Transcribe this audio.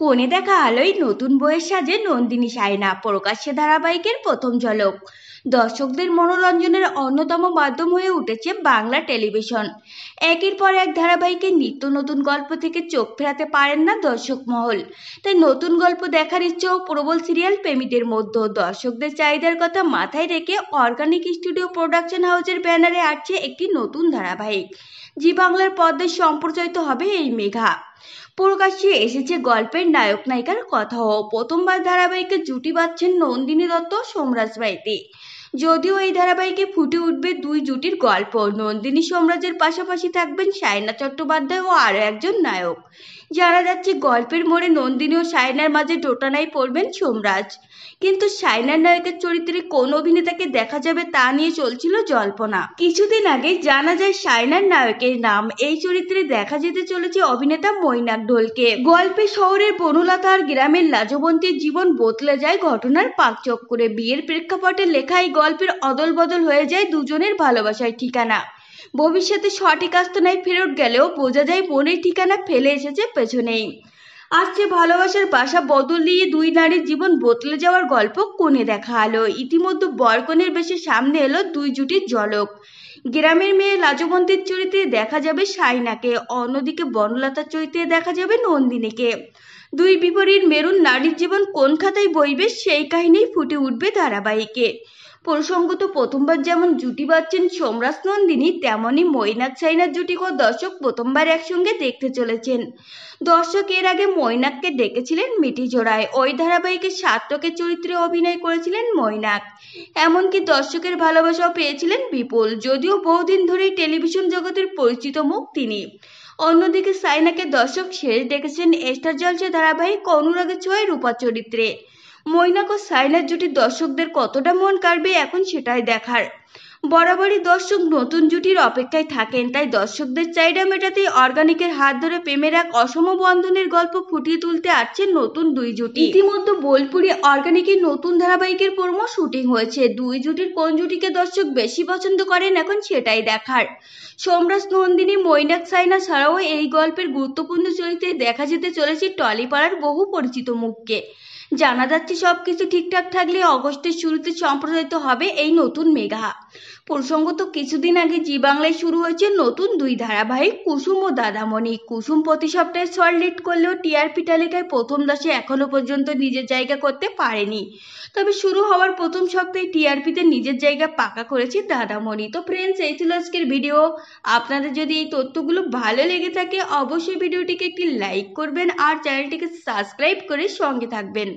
কোণে দেখা আলোয় নতুন বইয়ের সাজে নন্দিনী সায়না প্রকাশ্যে ধারাবাহিকের প্রথম ঝলক। দর্শকদের মনোরঞ্জনের অন্যতম মাধ্যম হয়ে উঠেছে বাংলা টেলিভিশন। একের পর এক ধারাবাহিকে নিত্য নতুন গল্প থেকে চোখ ফেরাতে পারেন না দর্শক মহল। তাই নতুন গল্প দেখার ইচ্ছেও প্রবল সিরিয়াল প্রেমীদের মধ্যে। দর্শকদের চাহিদার কথা মাথায় রেখে অর্গানিক স্টুডিও প্রোডাকশন হাউসের ব্যানারে আসছে একটি নতুন ধারাবাহিক। জি বাংলার পর্দায় সম্প্রচারিত হবে এই মেঘা। প্রকাশ্যে এসেছে গল্পের নায়ক নায়িকার কথাও। প্রথমবার ধারাবাহিকে জুটি বাঁধছেন নন্দিনী দত্ত সোমরাজ মাইতি। যদিও এই ধারাবাহিকে ফুটে উঠবে দুই জুটির গল্প। নন্দিনী সোমরাজের পাশাপাশি থাকবেন সায়না চট্টোপাধ্যায় ও আরো একজন নায়ক। জানা যাচ্ছে গল্পের মোড়ে নন্দিনী ও সায়নার মাঝে দোটানায় পড়বেন সোমরাজ। কিন্তু সায়নার নায়কের চরিত্রে কোন অভিনেতাকে দেখা যাবে তা নিয়ে চলছিল জল্পনা। কিছুদিন আগে জানা যায় সায়নার নায়কের নাম। এই চরিত্রে দেখা যেতে চলেছে অভিনেতা মৈনাক ঢোলকে। গল্পে শহরের বনলতা আর গ্রামের লাজবন্তীর জীবন বদলে যায় ঘটনার পাকচক্করে। বিয়ের প্রেক্ষাপটে লেখা এই গল্পের অদল বদল হয়ে যায় দুজনের ভালোবাসার ঠিকানা। ভবিষ্যতে সঠিক আস্তানায় ফেরত গেলেও বোঝা যায় মনের ঠিকানা ফেলে এসেছে পেছনেই। আসছে ভালোবাসার বাসা বদল দিয়ে দুই নারীর জীবন বদলে যাওয়ার গল্প কোণে দেখা আলো। ইতিমধ্যে বরকনের বেশে সামনে এলো দুই জুটির ঝলক। গ্রামের মেয়ে লাজবন্তীর চরিত্রে দেখা যাবে সায়নাকে, অন্যদিকে বনলতার চরিত্রে দেখা যাবে নন্দিনীকে। দুই বিপরীত মেরুন নারীর জীবন কোন খাতায় বইবে সেই কাহিনী ফুটে উঠবে ধারাবাহিকে। প্রসঙ্গত প্রথমবার যেমন জুটি বাঁধছেন সোমরাজ নন্দিনী, তেমনই মৈনাক সায়নার জুটিকেও দর্শক প্রথমবার একসঙ্গে দেখতে চলেছেন। দর্শক এর আগে মৈনাককে ডেকেছিলেন মিটি জোড়ায়। ওই ধারাবাহিকে সার্থকের চরিত্রে অভিনয় করেছিলেন মৈনাক। এমনকি দর্শকের ভালোবাসাও পেয়েছিলেন বিপুল। যদিও বহুদিন ধরেই টেলিভিশন জগতের পরিচিত মুখ তিনি। অন্যদিকে সায়নাকে দর্শক শেষ দেখেছেন স্টার জলসা ধারাবাহিক অনুরাগের ছোঁয়ায় রূপা চরিত্রে। মৈনাক ও সায়নার জুটি দর্শকদের কতটা মন কাড়বে এখন সেটাই দেখার। বরাবরই দর্শক নতুন জুটির অপেক্ষায় থাকেন, তাই দর্শকদের চাহিদা মেটাতেই অর্গানিকের হাত ধরে প্রেমের এক অসম বন্ধনের গল্প ফুটিয়ে তুলতে আসছে নতুন দুই জুটি। ইতিমধ্যে বোলপুরে অর্গানিকের নতুন ধারাবাহিকের প্রোমো শুটিং হয়েছে। দুই জুটির কোন জুটিকে দর্শক বেশি পছন্দ করেন এখন সেটাই দেখার। সোমরাজ নন্দিনী, মৈনাক সায়না ছাড়াও এই গল্পের গুরুত্বপূর্ণ চরিত্রে দেখা যেতে চলেছে টলিপাড়ার বহু পরিচিত মুখকে। জানা যাচ্ছে সবকিছু ঠিকঠাক থাকলে অগস্টের শুরুতে সম্প্রচারিত হবে এই নতুন মেঘা। প্রসঙ্গত কিছুদিন আগে জি বাংলায় শুরু হয়েছে নতুন দুই ধারাবাহিক কুসুম ও দাদামণি। কুসুম প্রতি সপ্তাহে শর্ট লিড করলেও টিআরপি তালিকায় প্রথম 10-এ এখনো পর্যন্ত নিজের জায়গা করতে পারেনি। তবে শুরু হওয়ার প্রথম সপ্তাহে টিআরপিতে নিজের জায়গা পাকা করেছে দাদামণি। তো ফ্রেন্ডস, এই ছিল আজকের ভিডিও। আপনাদের যদি এই তথ্যগুলো ভালো লেগে থাকে অবশ্যই ভিডিওটিকে একটি লাইক করবেন আর চ্যানেলটিকে সাবস্ক্রাইব করে সঙ্গে থাকবেন।